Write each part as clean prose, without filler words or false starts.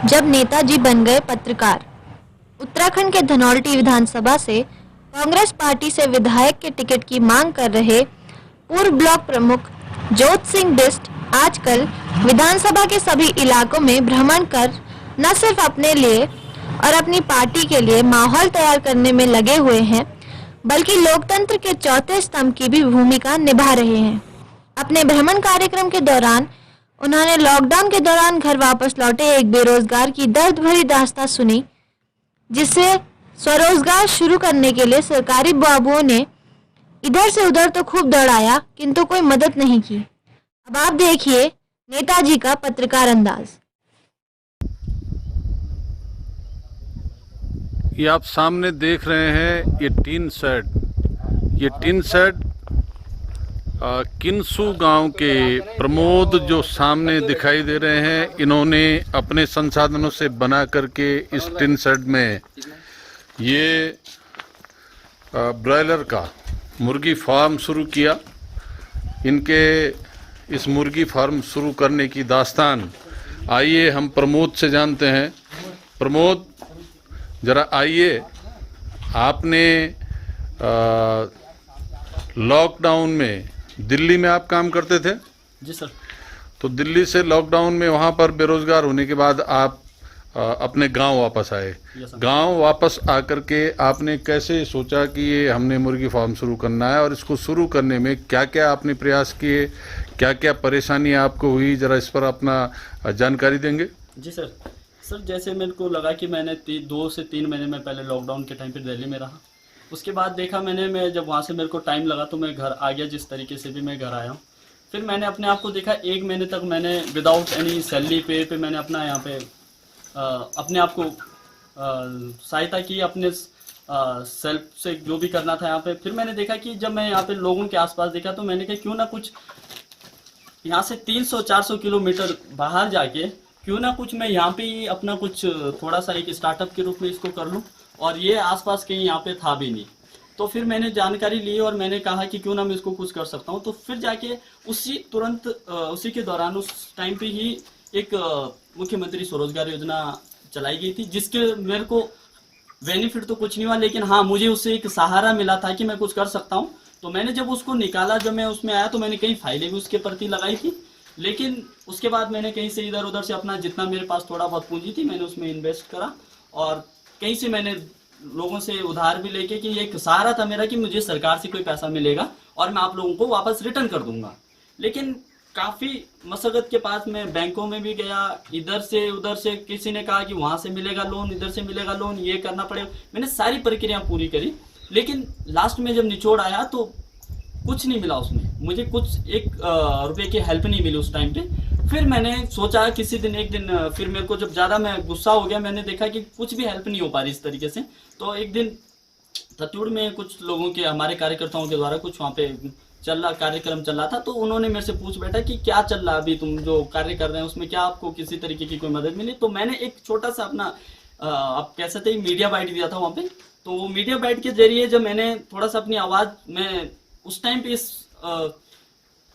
जब नेताजी बन गए पत्रकार। उत्तराखंड के धनौल्टी विधानसभा से कांग्रेस पार्टी से विधायक के टिकट की मांग कर रहे पूर्व ब्लॉक प्रमुख जोत सिंह बिष्ट आजकल विधानसभा के सभी इलाकों में भ्रमण कर न सिर्फ अपने लिए और अपनी पार्टी के लिए माहौल तैयार करने में लगे हुए हैं, बल्कि लोकतंत्र के चौथे स्तंभ की भी भूमिका निभा रहे हैं। अपने भ्रमण कार्यक्रम के दौरान उन्होंने लॉकडाउन के दौरान घर वापस लौटे एक बेरोजगार की दर्द भरी दास्तां सुनी, जिसे स्वरोजगार शुरू करने के लिए सरकारी बाबुओं ने इधर से उधर तो खूब दौड़ाया, किंतु कोई मदद नहीं की। अब आप देखिए नेताजी का पत्रकार अंदाज। ये आप सामने देख रहे हैं ये टीन शेड किन्सू गांव के प्रमोद जो सामने दिखाई दे रहे हैं, इन्होंने अपने संसाधनों से बना करके इस टीन शेड में ये ब्रॉयलर का मुर्गी फार्म शुरू किया। इनके इस मुर्गी फार्म शुरू करने की दास्तान आइए हम प्रमोद से जानते हैं। प्रमोद, जरा आइए, आपने लॉकडाउन में दिल्ली में आप काम करते थे? जी सर। तो दिल्ली से लॉकडाउन में वहाँ पर बेरोजगार होने के बाद आप अपने गांव वापस आए। गांव वापस आकर के आपने कैसे सोचा कि ये हमने मुर्गी फार्म शुरू करना है, और इसको शुरू करने में क्या क्या आपने प्रयास किए, क्या क्या परेशानी आपको हुई, जरा इस पर अपना जानकारी देंगे? जी सर। सर, जैसे मेरे को लगा कि मैंने 2 से 3 महीने में पहले लॉकडाउन के टाइम पे दिल्ली में रहा। उसके बाद देखा मैं जब वहाँ से मेरे को टाइम लगा तो मैं घर आ गया, जिस तरीके से भी मैं घर आया हूँ। फिर मैंने अपने आप को देखा 1 महीने तक मैंने विदाउट एनी सैलरी पे मैंने अपना यहाँ पे अपने आप को सहायता की, अपने सेल्फ से जो भी करना था यहाँ पे। फिर मैंने देखा कि जब मैं यहाँ पे लोगों के आसपास देखा तो मैंने कहा क्यों ना कुछ यहाँ से 300-400 किलोमीटर बाहर जाके क्यों ना कुछ मैं यहाँ पे ही अपना कुछ थोड़ा सा एक स्टार्टअप के रूप में इसको कर लूँ। और ये आसपास कहीं यहाँ पे था भी नहीं, तो फिर मैंने जानकारी ली और मैंने कहा कि क्यों ना मैं इसको कुछ कर सकता हूँ। तो फिर जाके उसी के दौरान उस टाइम पे ही एक मुख्यमंत्री स्वरोजगार योजना चलाई गई थी, जिसके मेरे को बेनिफिट तो कुछ नहीं हुआ, लेकिन हाँ मुझे उससे एक सहारा मिला था कि मैं कुछ कर सकता हूँ। तो मैंने जब उसको निकाला, जब मैं उसमें आया तो मैंने कई फाइलें भी उसके प्रति लगाई थी, लेकिन उसके बाद मैंने कहीं से इधर उधर से अपना जितना मेरे पास थोड़ा बहुत पूंजी थी मैंने उसमें इन्वेस्ट करा, और कहीं से मैंने लोगों से उधार भी लेके कि एक सहारा था मेरा कि मुझे सरकार से कोई पैसा मिलेगा और मैं आप लोगों को वापस रिटर्न कर दूंगा। लेकिन काफ़ी मशक्कत के पास मैं बैंकों में भी गया, इधर से उधर से किसी ने कहा कि वहाँ से मिलेगा लोन, इधर से मिलेगा लोन, ये करना पड़ेगा। मैंने सारी प्रक्रिया पूरी करी, लेकिन लास्ट में जब निचोड़ आया तो कुछ नहीं मिला उसमें, मुझे कुछ 1 रुपये की हेल्प नहीं मिली उस टाइम पे। फिर मैंने सोचा एक दिन फिर मेरे को जब ज़्यादा मैं गुस्सा हो गया, मैंने देखा कि कुछ भी हेल्प नहीं हो पा रही इस तरीके से। तो एक दिन तत्तुड़ में कुछ लोगों के, हमारे कार्यकर्ताओं के द्वारा कुछ वहाँ पे कार्यक्रम चल रहा था, तो उन्होंने मेरे से पूछ बैठा कि क्या चल रहा है अभी, तुम जो कार्य कर रहे हैं उसमें क्या आपको किसी तरीके की कोई मदद मिली? तो मैंने एक छोटा सा अपना आप कह सकते हैं मीडिया बाइट दिया था वहाँ पे। तो वो मीडिया बाइट के जरिए जब मैंने थोड़ा सा अपनी आवाज़, मैं उस टाइम पे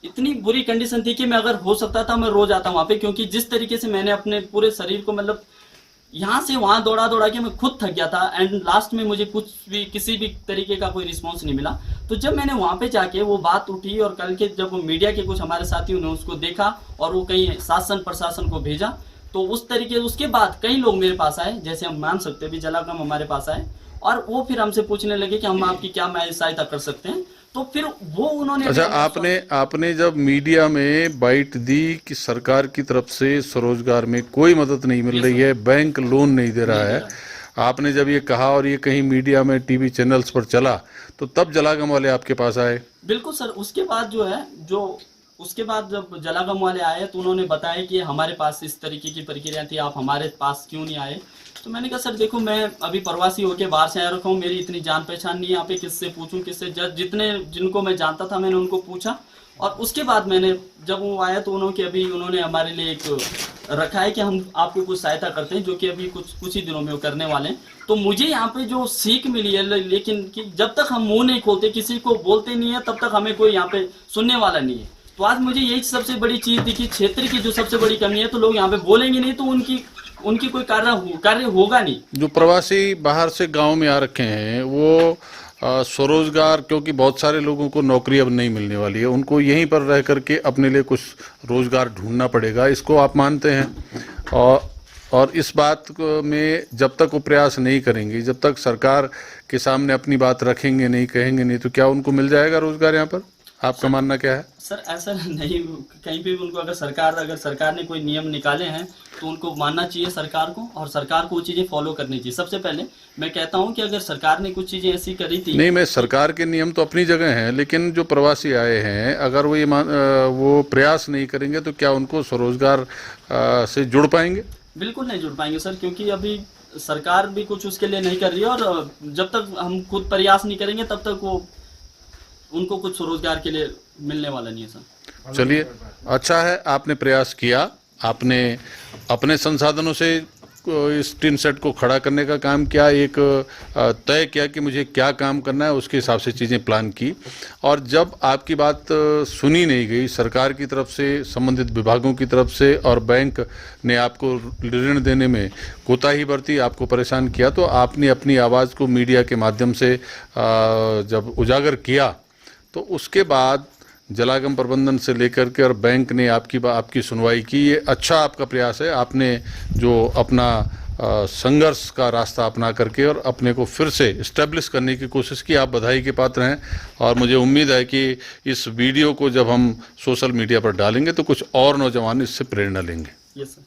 इतनी बुरी कंडीशन थी कि मैं अगर हो सकता था मैं रोज आता वहाँ पे, क्योंकि जिस तरीके से मैंने अपने पूरे शरीर को मतलब यहाँ से वहाँ दौड़ा के मैं खुद थक गया था, एंड लास्ट में मुझे कुछ भी किसी भी तरीके का कोई रिस्पॉन्स नहीं मिला। तो जब मैंने वहाँ पे जाके वो बात उठी और कल के जब मीडिया के कुछ हमारे साथियों ने उसको देखा और वो कहीं शासन प्रशासन को भेजा, तो उस तरीके उसके बाद कई लोग मेरे पास आए, जैसे हम मान सकते हैं भी जलागम हमारे पास आए, और वो फिर हमसे पूछने लगे कि हम आपकी क्या सहायता कर सकते हैं। तो फिर वो उन्होंने, अच्छा, आपने जब मीडिया में बाइट दी कि सरकार की तरफ से स्वरोजगार में कोई मदद नहीं मिल रही है, बैंक लोन नहीं दे रहा है, आपने जब ये कहा और ये कहीं मीडिया में टीवी चैनल्स पर चला, तो तब जलागम वाले आपके पास आए? बिल्कुल सर। उसके बाद उसके बाद जब जलागम वाले आए तो उन्होंने बताया कि हमारे पास इस तरीके की प्रक्रिया थी, आप हमारे पास क्यों नहीं आए? तो मैंने कहा सर देखो, मैं अभी प्रवासी होकर बाहर से आया रखा हूँ, मेरी इतनी जान पहचान नहीं है यहाँ पे, किससे पूछूं, किससे जिनको मैं जानता था मैंने उनको पूछा। और उसके बाद मैंने जब वो आया तो उन्होंने हमारे लिए एक रखा है कि हम आपको कुछ सहायता करते हैं, जो कि अभी कुछ ही दिनों में वो करने वाले हैं। तो मुझे यहाँ पे जो सीख मिली है, लेकिन कि जब तक हम मुंह नहीं खोलते, किसी को बोलते नहीं है, तब तक हमें कोई यहाँ पे सुनने वाला नहीं है। तो आज मुझे यही सबसे बड़ी चीज दिखी, क्षेत्र की जो सबसे बड़ी कमी है, तो लोग यहाँ पे बोलेंगे नहीं तो उनकी उनकी कोई कार्य होगा नहीं। जो प्रवासी बाहर से गांव में आ रखे हैं वो स्वरोजगार, क्योंकि बहुत सारे लोगों को नौकरी अब नहीं मिलने वाली है, उनको यहीं पर रह करके अपने लिए कुछ रोजगार ढूंढना पड़ेगा, इसको आप मानते हैं? और इस बात में जब तक वो प्रयास नहीं करेंगे, जब तक सरकार के सामने अपनी बात रखेंगे नहीं, कहेंगे नहीं, तो क्या उनको मिल जाएगा रोजगार यहाँ पर? आपका मानना क्या है? सर ऐसा नहीं, कहीं पे भी उनको अगर सरकार ने कोई नियम निकाले हैं तो उनको मानना चाहिए सरकार को, और सरकार को वो चीजें फॉलो करनी चाहिए। सबसे पहले मैं कहता हूं कि अगर सरकार ने कुछ चीजें ऐसी करी थी, नहीं, मैं सरकार के नियम तो अपनी जगह हैं, लेकिन जो प्रवासी आए हैं अगर वो प्रयास नहीं करेंगे तो क्या उनको स्वरोजगार से जुड़ पाएंगे? बिल्कुल नहीं जुड़ पाएंगे सर, क्योंकि अभी सरकार भी कुछ उसके लिए नहीं कर रही है, और जब तक हम खुद प्रयास नहीं करेंगे तब तक वो उनको कुछ रोजगार के लिए मिलने वाला नहीं है सर। चलिए, अच्छा है आपने प्रयास किया, आपने अपने संसाधनों से इस टिन सेट को खड़ा करने का काम किया, एक तय किया कि मुझे क्या काम करना है, उसके हिसाब से चीज़ें प्लान की, और जब आपकी बात सुनी नहीं गई सरकार की तरफ से, संबंधित विभागों की तरफ से, और बैंक ने आपको ऋण देने में कोताही बरती, आपको परेशान किया, तो आपने अपनी आवाज़ को मीडिया के माध्यम से जब उजागर किया, तो उसके बाद जलागम प्रबंधन से लेकर के और बैंक ने आपकी सुनवाई की। ये अच्छा आपका प्रयास है, आपने जो अपना संघर्ष का रास्ता अपना करके और अपने को फिर से इस्टेब्लिश करने की कोशिश की, आप बधाई के पात्र हैं। और मुझे उम्मीद है कि इस वीडियो को जब हम सोशल मीडिया पर डालेंगे तो कुछ और नौजवान इससे प्रेरणा लेंगे। Yes sir.